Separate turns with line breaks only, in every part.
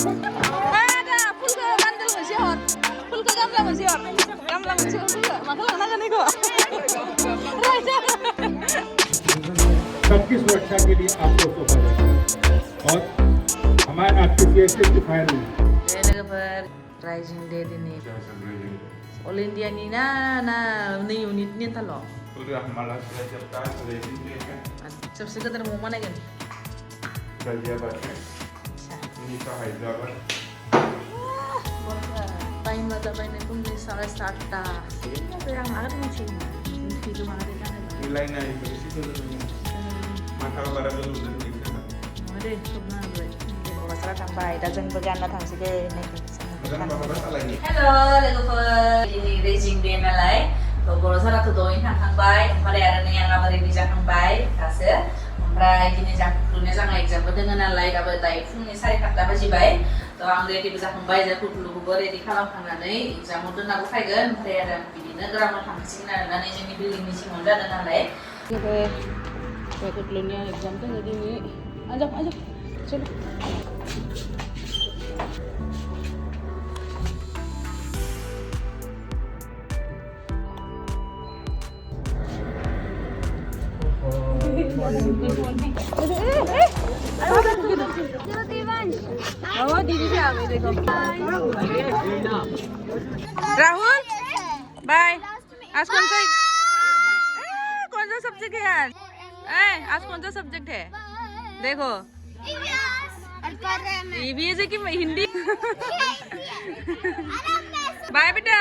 Ada pulka bandel moनसे हर pulka gamla moनसे हर pulka माखौ लांनांगोन इखौ
सबकी सुरक्षा के लिए आपको सोचा जाता है और हमारे आपके से फायर हुई
लोगोफोर राइजिं डे दिनै All India ni na ni unit ni talo.
Udah malas belajar tas, belajar ini kan.
Sebesar kita mau mana kan?
Belajar apa? Ini kah Hyderabad.
Time baca baca pun di salah start ta. Ini apa yang agak mungkin? Ini video mana kita kan?
Nilai naik dari situ tuh. Maka barat dulu dari kita.
Ada cuma boleh. Masalah tambah. Dajan berganda tang sih deh. Hello, लोगोफोर दिनै रेजिं day नालाय बर' साराथ' दहायनो थांखांबाय ओमफ्राय आरो नै आंहा रेडि जाखांबाय दासो ओमफ्राय दिनै जाखुलुनो जोंहा एग्जामबो दोङो नालाय दाबो दायो फुंनि 7:30 बाजिबाय थ' आं रेडिबो जाखांबाय जाखुलुखौबो रेडि खालामखांनानै एग्जामाव दोननाबो फैगोन ओमफ्राय आरो बिदिनो ग्रामाव थांसिगोन आरोना नै जोंनि बिल्डिंनि सिङावनो जादों नालाय जाखुलुनि एग्जाम दोङो दिनै आनजाब चलो राहुल बाय आज कौन सा सब्जेक्ट है यार आज कौन सा सब्जेक्ट है देखो ईवीएस है कि हिंदी बाय बेटा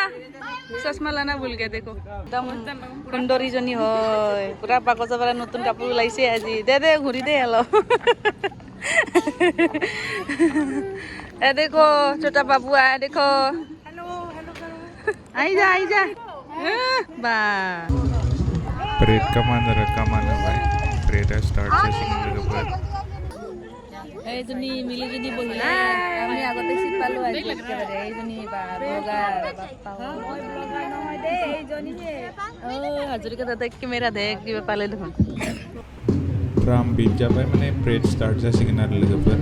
चश्मा लाना भूल गया देखो सुंदरी जनी হয় পুরা পাকজা বালা নতুন কাপড় লাইছে আজি দে ঘুরি দে হলো ए देखो छोटा बाबू आया देखो हेलो आई जा बा
Parade commander भाई parade start session juga
এই জনী মিলি জনী বহিলা আমি আগতে সিট পালো আজি একেবারে এই জনী বা ব্লগার বাপ্পা মই ব্লগার নহয় দে এই জনী ও হাজৰিকা দাদা কেমেৰা দেখ কিবা পালে দেখোন
Ram beat जाबाय माने parade start जासिगोन आरो लोगोफोर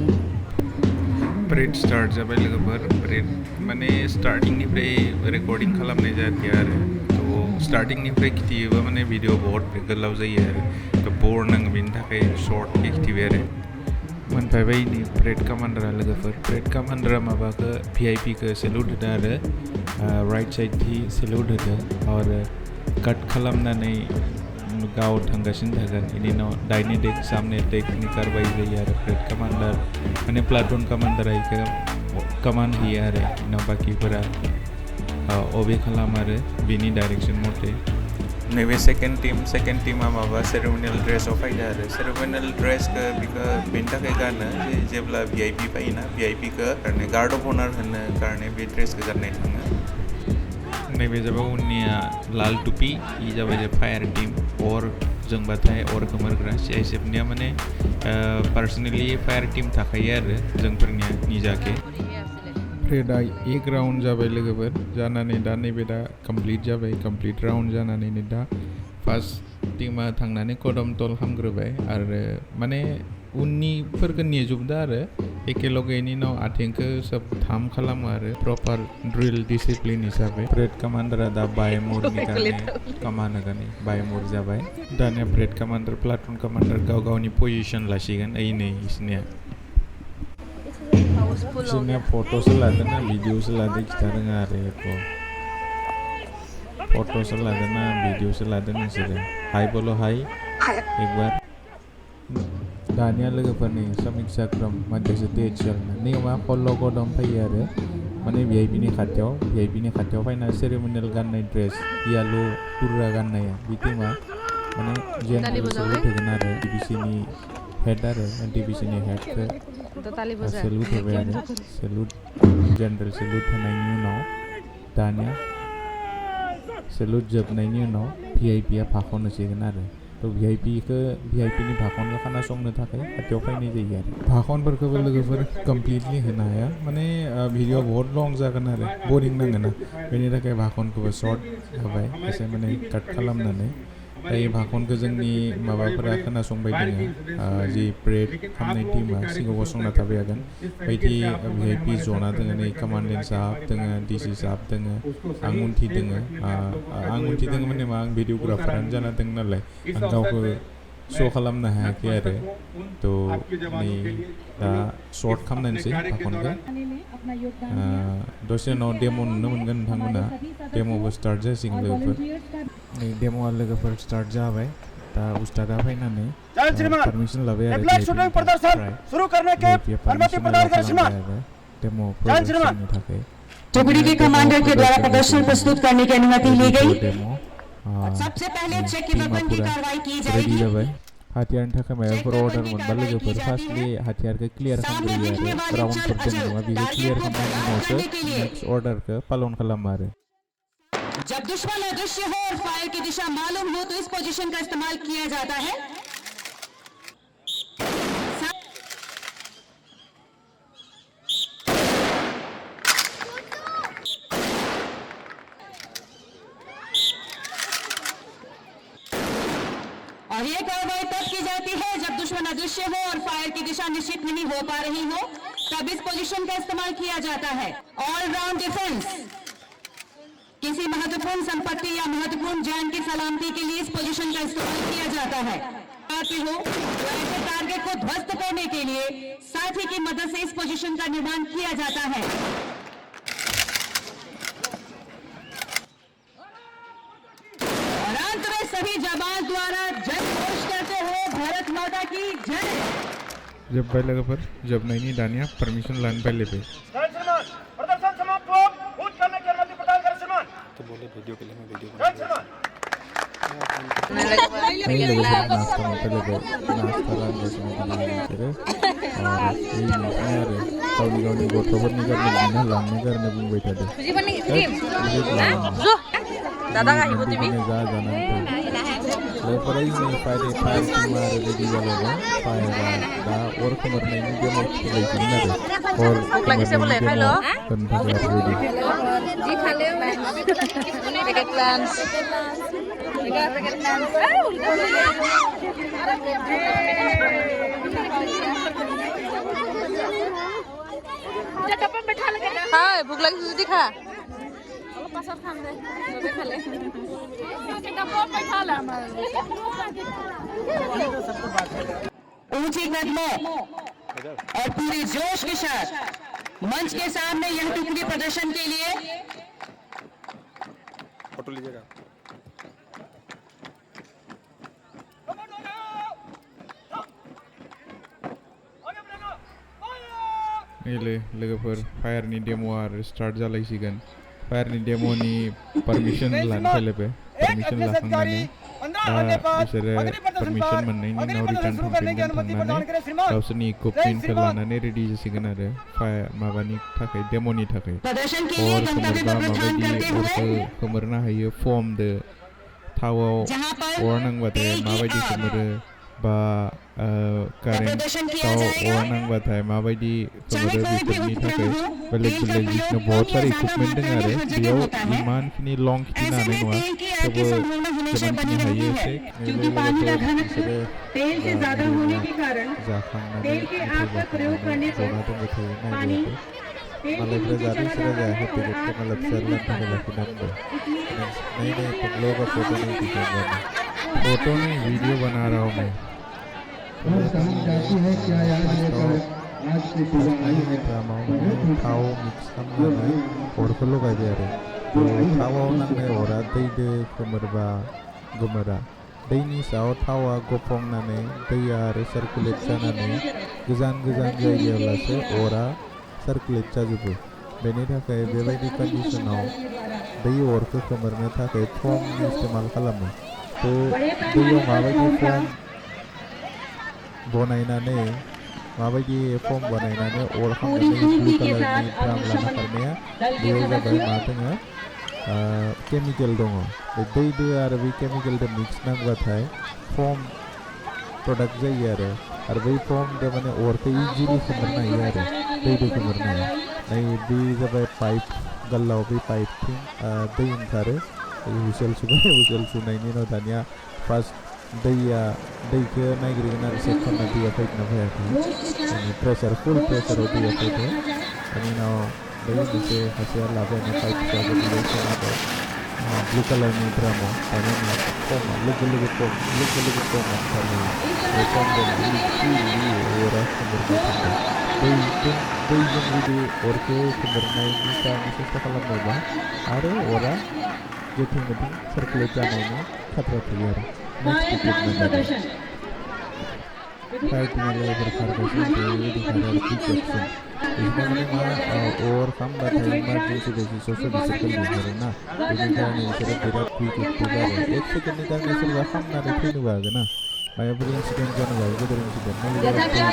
parade start जाबाय लोगोफोर parade माने starting निफ्राय रेकर्डिं खालामनाय जायाखै आरो थ' starting निफ्राय खिथियोबा माने भिडिअ बहुत गोलाव जायो आरो थ' बर नाङो बेनि थाखाय शर्ट खिथिबाय आरो मोनफैबाय नै parade commander लोगोफोर parade commander माबाखौ VIP खौ सेलुट होदो आरो राइट साइड थि सेलुट होदो आरो कट खालामनानै गाव थांगासिनो थागोन बेनि उनाव दाइनि देख सामने देखनि कारबाय जायो आरो parade commander माने प्लाटुन कमान्डारा इखौ कमान्ड होयो आरो उनाव बाकिफोरा अबे खालामो आरो बेनि डाइरेक्सन मथे नैबे सेकेन्ड टीमा माबा सेरेमोनियेल ड्रेसआव फैदो आरो सेरेमोनियेल ड्रेसखौ बिखौ बेनि थाखाय गानो जेब्ला VIP फैयोना VIPखौ कारणे गार्ड अफ अनार होनो कारणे बे ड्रेसखौ गाननाय थाङो नैबे जाबाय उननिया लाल टुपि इ जाबाय जे फायार टीम और जोंबाथाय अर खोमोरग्रा CISFनिया माने पार्सनेलि फायार टीम थाखायो आरो जोंफोरनिया निजाके फ्रेडा एक राउन्ड जाबाय लोगोफोर जानानै दा नैबे दा कमप्लिट जाबाय कमप्लिट राउन्ड जानानै दा फार्स्ट टीमा थांनानै कदम तल खालामग्रोबाय आरो माने उननिफोरखौ नेजोबदो आरो एखेलगे इनि उनाव आथिंखौ सब थाम खालामो आरो प्रपार ड्रिल डिसिप्लिन हिसाबै parade commander दा बायमुरनि कारणे कमान होगोन बायमुर जाबाय दानिया parade commander प्लाटुन कमान्डार गाव गावनि पोजिशन लासिगोन ओइ नै इसनिया इसनिया फोटोस लादों ना वीडियोस लादों खिथा रोङा आरो एख' फोटोस लादों ना वीडियोस लादों नोंसोरो हाय बोलो हाय एक बार दानिया लोगोफोरनि समीक्षा क्रम मानसिया टेचल नै मा फल' गदम फैयो आरो माने VIPनि खाथियाव फैना सेरेमोनियेल गाननाय ड्रेस येलो पुरा गाननाया बि टीमा माने जेनेरेल सेलुट होगोन आरो DBCनि हेड आरो DBCनि हेडखौ सेलुट होबाय आरो सेलुट जेनेरेल सेलुट होनायनि उनाव दानिया सेलुट जोबनायनि उनाव VIPया भाखन होसिगोन आरो थ' VIPनि भाखनखौ खोनासंनो थाखाय खाथियाव फैनाय जायो आरो भाखनफोरखौबो लोगोफोर कमप्लिटलि होनो हाया माने भिडिअ बहुत लं जागोन आरो बरिं नाङोना बेनि थाखाय भाखनखौबो सर्ट होबाय एसे माने काट खालामनानै दायो भाखनखौ जोंनि माबाफोरा खोनासंबाय दोङो जि ब्रेड खालामनाय टीमा सिगाङाव गसंना थाबाय हागोन बायदि VIP जना दोङो नै कमान्डेन्ट साहाब दोङो DC साहाब दोङो आं उनथि दोङो आं उनथि दोङो माने मा आं भिडिअग्राफारानो जाना दों नालाय आं गावखौ श' खालामनो हायाखै आरो थ' नै दा सर्ट खालामनोसै भाखनखौ दसे उनाव डेम' नुनो मोनगोन नोंथांमोना डेम'बो स्टार्ट जासिगोन लोगोफोर नै डेम'आ लोगोफोर स्टार्ट जाबाय दा उस्तादा फैनानै पारमिसन लाबाय आरो डेम' प्रदर्शननि थाखाय
टुकड़ी के कमांडर के द्वारा प्रदर्शन प्रस्तुत करने की अनुमति ली गई। सबसे पहले चेक की वेपन की कार्रवाई की जाएगी।
जाबाय हाथियारनि थाखाय माबाफोर अर्डार मोनबा लोगोफोर फार्स्टलि हाथियारखौ क्लियार खालामग्रोयो आरो राउन्डफोर दङ नङा बेखौ क्लियार खालामनायनि उनावसो नेक्स्ट अर्डारखौ पालन खालामो आरो
जब दुश्मन अदृश्य हो और फायर की दिशा मालूम हो तो इस पोजीशन का इस्तेमाल किया जाता है। और ये कार्रवाई तब की जाती है जब दुश्मन अदृश्य हो और फायर की दिशा निश्चित नहीं हो पा रही हो, तब इस पोजीशन का इस्तेमाल किया जाता है। ऑल राउंड डिफेंस किसी महत्वपूर्ण संपत्ति या महत्वपूर्ण जान की सलामती के लिए इस पोजीशन का इस्तेमाल किया जाता है। हो तो ऐसे टारगेट को ध्वस्त करने के लिए साथी की मदद से इस पोजीशन का निर्माण किया जाता है। और अंत में सभी जवान द्वारा जय घोष करते हुए भारत माता की जय।
जब भाई लोगोफोर जोबनायनि दानिया परमिशन लानो पहले पे
प्रदर्शन समाप्त हो कूच करने की अनुमति प्रदान करें श्रीमान। तो बोले वीडियो के लिए मैं वीडियो बना श्रीमान।
नहीं लोगों नाश्ता में पहले पे नाश्ता लाने से मैं और ये नहीं यार गावनि गथ'फोरनि गारनो बिना लांनो गारनो बुंबाय थादों
दादा गाहिबो टिभि
जा जानानै लेफोरा इनि फायदे टीमा आरो रेडि जाबाय फायरा दा अर खोमोरनायनि डेमो फैसिगोन आरो अर खोमोरनायनि डेमो कन्फार्म रेडि
जी खाले पैकेट लंच पैकेट लंच हाय भूख लगी सुजी खा पासत खाम दे सबे खाले
ऊंची कदमों और पूरे जोश के साथ मंच के सामने यह टुकड़ी प्रदर्शन के लिए
फोटो लीजिएगा।
नैले लोगोफोर फायरनि डेम'आ स्टार्ट जालायसिगोन फायरनि डेम'नि पारमिशन लानो फैलायबाय पारमिशन लाखांनानै बिसोरो पारमिशन मोननायनि उनाव रिटार्न थांफिनगोन थांनानै गावसोरनि इक्विपमेन्टखौ लानानै रेडि जासिगोन आरो माबानि थाखाय डेम'नि थाखाय अर खोमोरबा माबायदि अरखौ खोमोरनो हायो फमदो थावआव अर नांबाथाय माबायदि खोमोरो बा कारेन्टआव अर नांबाथाय माबायदि खोमोरो बेफोरनि थाखाय बेलेग बेलेग जिखुनु बहुत सारे इक्विपमेन्ट दङ आरो बेयाव इमानखिनि लं खिथिनो हानाय नङा थेवबो जिमानखिनि हायो एसे बिसोरो जाखांनानै जना दोनबाय थायो नायबाय मालायफ्रा जादों इसोरा जायाखै पेकेटखौ मालाय फिसा लांनानै लाखिना दोनदों नहीं नहीं तुम लोगों का फोटो नहीं खींचूंगा मैं फोटो नहीं वीडियो बना रहा हूँ मैं ड्रामाओं में थाव मिक्स खालामनानै अरखौ लगायबाय आरो थावआव नांनाय अरा दैदो खोमोरबा गोमोरा दैनि सायाव थावा गफंनानै दैया आरो सार्कुलेट जानानै गोजान गोजान जायगायावलासे अरा सार्कुलेट जाजोबो बेनि थाखाय बेबायदि कन्डिशनाव दै अरखौ खोमोरनो थाखाय फमनि इस्तेमाल खालामो थ' दैयाव माबायदि फम बनायनानै माबायदि फम बनायनानै अर खालामनानै ब्लु कालारनि ड्राम लाना खारनाया बेयाव जाबाय मा दङ केमिकेल दङ बे दैदो आरो बे केमिकेलजों मिक्स नांबाथाय फम प्रडाक्ट जायो आरो बै फमजों माने अरखौ इजिलि खोमोरनो हायो आरो दैदो खोमोरनो हायो नै बे जाबाय पाइप गल्लाव बे पाइपथिं दै ओंखारो हुइसेल सुबाय हुइसेल सुनायनि उनाव दानिया फार्स्ट दैखौ नायग्रोगोन आरो चेक खालामना दैया फैदोंना फैयाखै प्रेसार फुल प्रेसाराव दैया फैदो बेनि उनाव बै मोनसे सासेया लाबायना पाइपखौ गोग्लैबाय ब्लु कालारनि ड्रामाव दानि उनाव खमा लोगो लोगो खमा अरा खोमोरबाय थांबाय दैजों जुदि अरखौ खोमोरनायनि सेस्था खालामनोबा आरो अरा जेथिं मेथिं सार्कुलेट जानायनि खाथ्रा थायो आरो नेक्स्ट इकुइपमेन्ट फाइटिंआलायफोर खारगासिनो बेबायदि खारो आरो क्विक एक्सन बिदिनो माने मा अर खामबाथाय इमारजेन्सि बेसिसावसो बिसोरखौ लिंहरो ना बेनि कारणे बिसोरो बिराद क्विक एक्टिभ आरो 1 सेकेन्डनि कारणे सोरबा खामनानै थैनोबो हागोन ना माबाफोर इन्सिडेन्ट जानो हागौ गेदेर इन्सिडेन्ट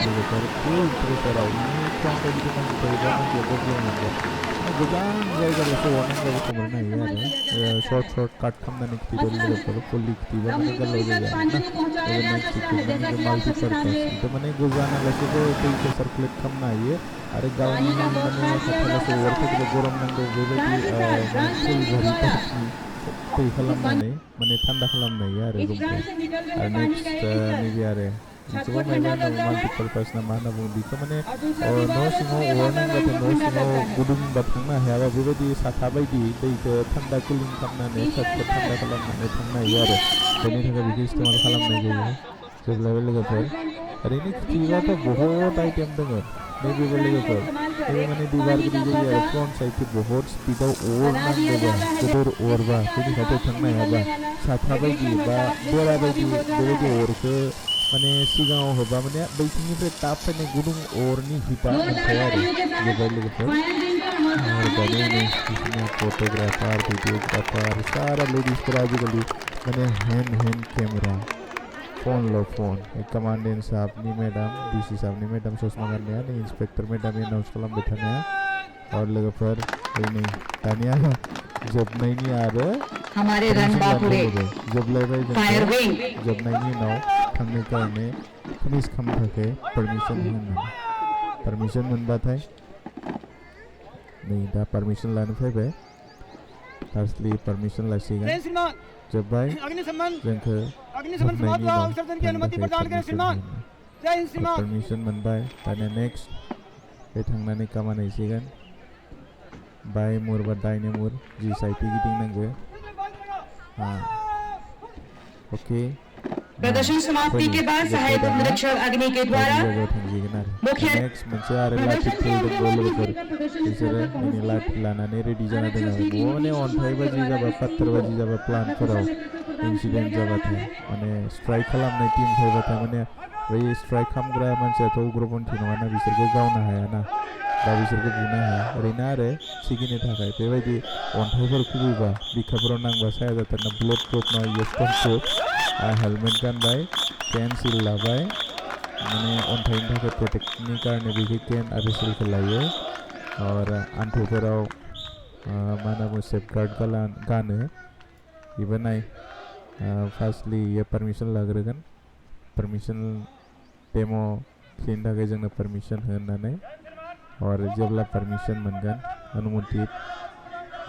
लोगोफोर फुल प्रेसाराव इनिफ्राय बिदि मानसि थायोबा मानसिया गब्लंलांगोन गोजान जायगायावसो अरनांगौ खोमोरनो हायो आरो सर्ट काट खालामनानै खिथिबाय लोगोफोर फुल्लि खिथिबा माने गोलाव जायो आरो ना नेक्स्ट इकुइपमेन्ट माल्टिपार्पास बेखौ माने गोजानालासेबो दैखौ सार्कुलेट खालामनो हायो आरो गावनि माने खाथियालासे अरफोरखौ गरम नांगौ बेबायदि फुल घरि दै खालामनानै माने थान्दा खालामनो हायो आरो रुमखौ आरो नेक्स्ट नैबे आरो बेखौबो मायबा माल्टिपार्पास ना मा होनना बुङो बेखौ माने न' सिङाव अर नांबाथाय न' सिङाव गुदुंबा थांनो हायाबा बेबायदि साथा बायदि दैखौ थान्दा कुलिं खालामनानै सार्कुलेट थान्दा खालामनानै थांनो हायो आरो बेनि थाखाय बेखौ इस्तेमाल खालामनाय जायो जेब्लाबो लोगोफोर ओरैनो खिथिबाथ' बहुत आइटेम दङ नैबेबो लोगोफोर नैबे माने दिबारगिरि जायो आरो फ्रन्ट साइडखौ बहुत स्पिडाव अर नांगौबा गोदोर अरबा बेनि खाथियाव थांनो हायाबा साथा बायदि बा बेरा बायदि बेबायदि अरखौ माने सिगाङाव होबा माने बैथिंनिफ्राय ताप फैनाय गुदुं अरनि हिटा मोनखाया आरो जोब्बाय लोगोफोर आरो दानि बिसोरनि फट'ग्राफार भिडिअग्राफार सारा लेडिसफोरा आजिखालि माने हेन्ड कैमरा फोन कमांडेंट साहबनि मैडम डीसी साहबनि मैडम ससमा गाननाया नै इंस्पेक्टर मैडम एनाउन्स खालामबाय थानाया और लोगोफोर नै दानिया जोबनायनि आरो
हमारे रणबांकुरे
जोबलायबाय जोबनायनि उनाव थांनो कारणे फिनिश खालामनो थाखाय पारमिशन मोनबाथाय नै दा पारमिशन लानो फैबाय फार्स्टलि पारमिशन लासिगोन जोब्बाय जोंखौ पारमिशन मोनबाय दानिया नेक्स्ट बे थांनानै खामानि हैसिगोन बाय मुर बा दाइने मुर जि साइडखै गिदिंनांगौ ओके
प्रदर्शन समाप्ति के बाद सहायक निरीक्षक अग्नि के द्वारा मुख्य
नेक्स्ट मोनसे आरो लाठी खेल दंबावो लोगोफोर बिसोरो माने लाठी लानानै रेडि जाना दोनो माने अन्थाइ बाजि जाबा पात्थर बाजि जाबा प्लान्टफोराव इन्सिडेन्ट जाबाथाय माने स्ट्राइक खालामनाय टीम थायोबाथाय माने बै स्ट्राइक खालामग्रा मानसियाथ' उग्रपन्थी नङाना बिसोरखौ गावनो हायाना दा बिसोरखौ बुनो हाया ओरैनो आरो सिगिनो थाखाय बेबायदि अन्थाइफोर खुबैबा बिखाफोराव नांबा साया जाथारना बुलेट प्रुफ नङा स्टन प्रुफ हेलमेट गानबाय केन सिल लाबाय माने अन्थाइनि थाखाय प्रटेक्टनि कारणे बेखौ केन आरो सिलखौ लायो और आन्थुफोराव मा होनना बुङो सेफगार्ड गानो बेबो नाय फार्स्टलि ये पारमिशन लाग्रोगोन पारमिशन डेम' खिनो थाखाय जोंनो पारमिशन होनानै और जेब्ला पारमिशन मोनगोन अनुमति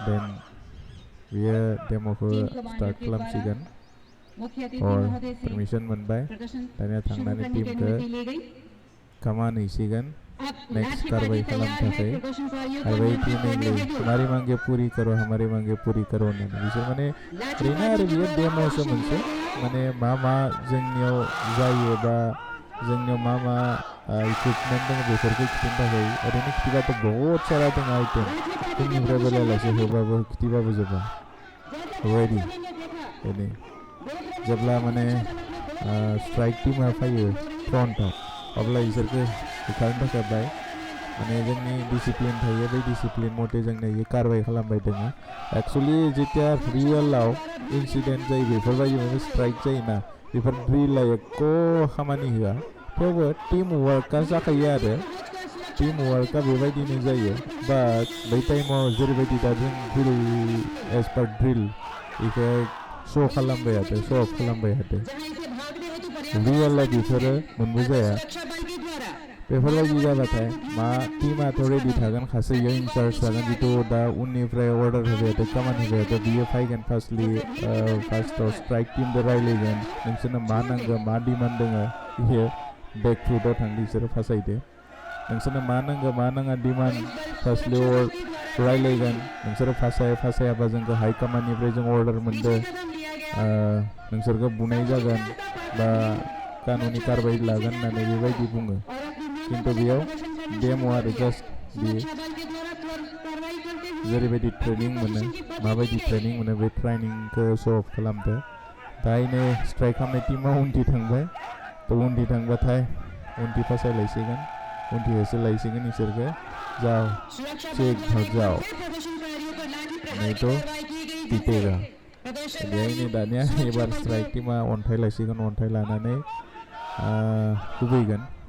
देन बियो डेम'खौ स्टार्ट खालामसिगोन और पारमिशन मोनबाय दानिया थांनानै टीमखौ खामानि हैसिगोन नेक्स्ट कार्रवाई खालामनो थाखाय आरो बै हमारे मांगे पूरी करो होननानै बिसोर माने ओरैनो आरो बियो डेम'सो मोनसे माने मा जोंनियाव जायो बा जोंनियाव मा इकुइपमेन्ट दङ बेफोरखौ खिथिनो थाखाय ओरैनो खिथिबाथ' बहुत सारा दङ आइटेम जोंनिफ्राय बेलायालासे होबाबो खिथिबाबो जोबा बेबायदि बेनो जेब्ला माने स्ट्राइक टीमा फैयो फ्रन्टआव अब्ला बिसोरखौ होखारनो थाखाय बाय माने जोंनि डिसिप्लिन थायो बै डिसिप्लिन मथे जोंनो ये कारवाई खालामबाय दङ एक्चुअली जेथिया रियेलाव इन्सिडेन्ट जायो बेफोरबायदि माने स्ट्राइक जायोना बेफोर ड्रिला एक्क' खामानि होआ थेवबो टीम वर्कआ जाखायो आरो टीम वर्कआ बेबायदिनो जायो बाट बै टाइमाव जेरैबायदि दा जों ड्रिल एज पार ड्रिल बेखौ श' खालामबाय थादों रियेलाव बेफोरो मोनबो जाया बेफोरबायदि जाबाथाय मा टीमाथ' रेडि थागोन खासे इयो इनचार्ज थागोन जितु दा उननिफ्राय अर्डार होबाय खामानि होबाय बियो फैगोन फार्स्टआव स्ट्राइक टीमजों रायलायगोन नोंसोरनो मा नांगौ मा डिमान्ड दङ इयो बेक फुटआव थांदो बिसोरो फासायदो नोंसोरनो मा नांगौ मा नाङा डिमान्ड फार्स्टलि रायलायगोन नोंसोरो फासायाबा जोंखौ हाइ कमान्डनिफ्राय जों अर्डार मोनदो नोंसोरखौ बुनाय जागोन बा कानुनि कारबाय लागोन होननानै बेबायदि बुङो खिन्थु बेयाव डेम' आरो जास्ट बे जेरैबायदि ट्रेनिं मोनो माबायदि ट्रेनिं मोनो बे ट्रेनिंखौ श' अफ खालामदो दायनो स्ट्राइक खालामनाय टीमा उनथि थांबाय थ' उनथि थांबाथाय उनथि फासायलायसिगोन उनथि होसोलायसिगोन इसोरखौ जाओ चेक जाओ नहीं तो पिटेगा बेहायनो दानिया एबार स्ट्राइक टीमा अन्थाइ लायसिगोन अन्थाइ लानानै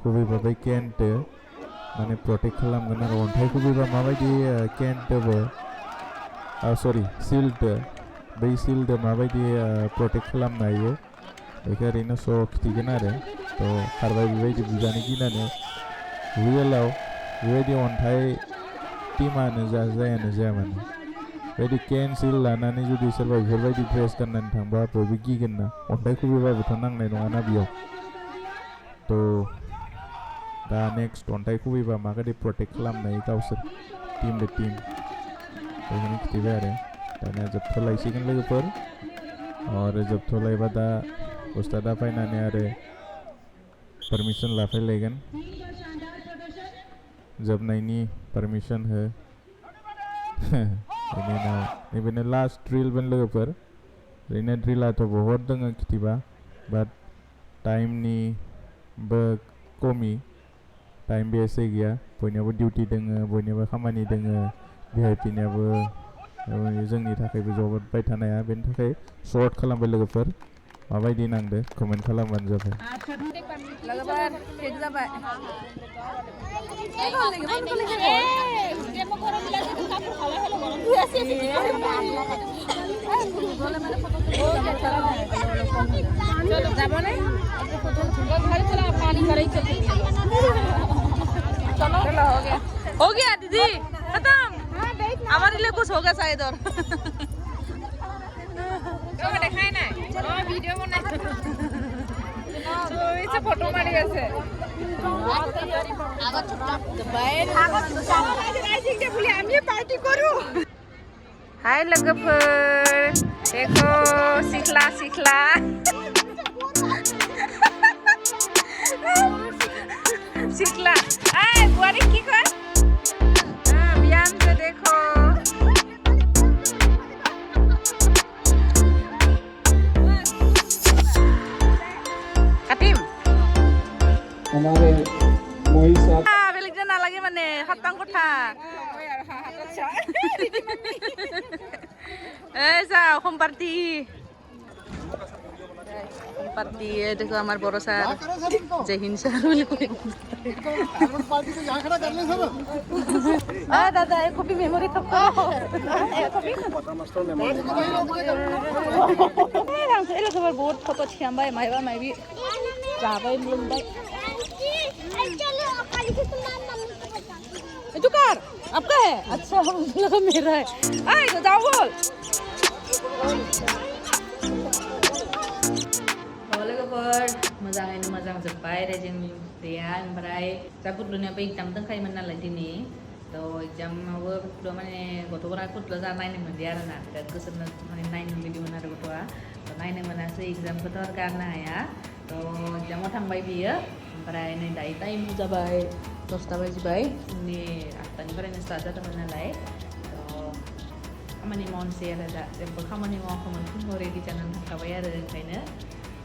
खुबैबा बै केन्टो माने प्रटेक्ट खालामगोन आरो अन्थाइ खुबैबा माबायदि केन्टबो सिल्ड बै सिल्ड माबायदि प्रटेक्ट खालामनो हायो बेखौ ओरैनो स' खिथिगोन आरो थ' खारबाय बेबायदि बुजानो गिनानै रियेलाव बेबायदि अन्थाइ टीमानो जायानो जाया माने बेबायदि केन सिल लानानै जुदि सोरबा बेफोरबायदि ड्रेस गाननानै थांबा बयबो गिगोन ना अन्थाइ खुबैबाबोथ' नांनाय नङाना बेयाव थ' दा नेक्स्ट अन्थाइ खुबैबा माबायदि प्रटेक्ट खालामनो हायो गावसोर टीम बेखौनो खिथिबाय आरो दानिया जोबथ'लायसिगोन लोगोफोर आरो जोबथ'लायबा दा उस्तादा फैनानै आरो पारमिसन लाफैलायगोन जोबनायनि पारमिसन हो बेनि उनाव नैबेनो लास्ट ड्रिलमोन लोगोफोर ओरैनो ड्रिलाथ' बहुद दङ खिथिबा बाट टाइमनिबो कमि टाइम बेसे गैया बयनियाबो डिउटि दोङो बयनियाबो खामानि दोङो भिआइपिनियाबो जोंनि थाखायबो जबाय थानाया बेनि थाखाय सर्ट खालामबाय लोगोफोर माबायदि नांदो कमेन्ट खालामबानो जाबाय
लोगोफोर थिग जाबाय हो गया दीदी खत्म हमारे लिए कुछ होगा शायद और দেখাই নাই ভিডিও বনাইছে ফটো মারি আছে हाय लोगोफोर देखो सिख्ला सिख्ला बुआरी की कय बियान से देखो
हमारे मोहित साहब
बेलेग जाना लगे माने खत्म कथा যাও হোম পার্টি देखो हमारे बड़ो सर जय हिंद सर दादा एक कॉपी मेमोरी तो बहुत फोटो थिखांबाय मायबा मायबि जाबाय लोंबाय itu कार आपका है अच्छा लगा मेरा है आए तो जाओ बोल लोगोफोर मोजाङैनो मोजां जोब्बाय जोंनि डेया ओमफ्राय दा गुदलुनियाबो एग्जाम दंखायोमोन नालाय दिनै थ' एग्जामावबो माने गथ'फोरा गुदल' जा नायनो मोनदिया आरोना बिराद गोसोनो माने नायनो लुगैदोंमोन आरो गथ'आ नायनो मोनासै एग्जामखौथ' आरो गारनो हाया थ' एग्जामाव थांबाय बियो ओमफ्राय नै दायो टाइम जाबाय 10ता बाजिबाय फुंनि 8टानिफ्रायनो स्टार्ट जादोंमोन नालाय खामानि मावनोसै आरो दा जेबो खामानि मावाखैमोन फुङाव रेडि जानानै थाखाबाय आरो ओंखायनो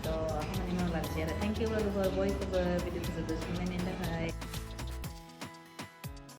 थ' खामानि मावलांसै आरो थेंक इउ लोगोफोर बयखौबो भिडिअखौ जोबोद नायनायनि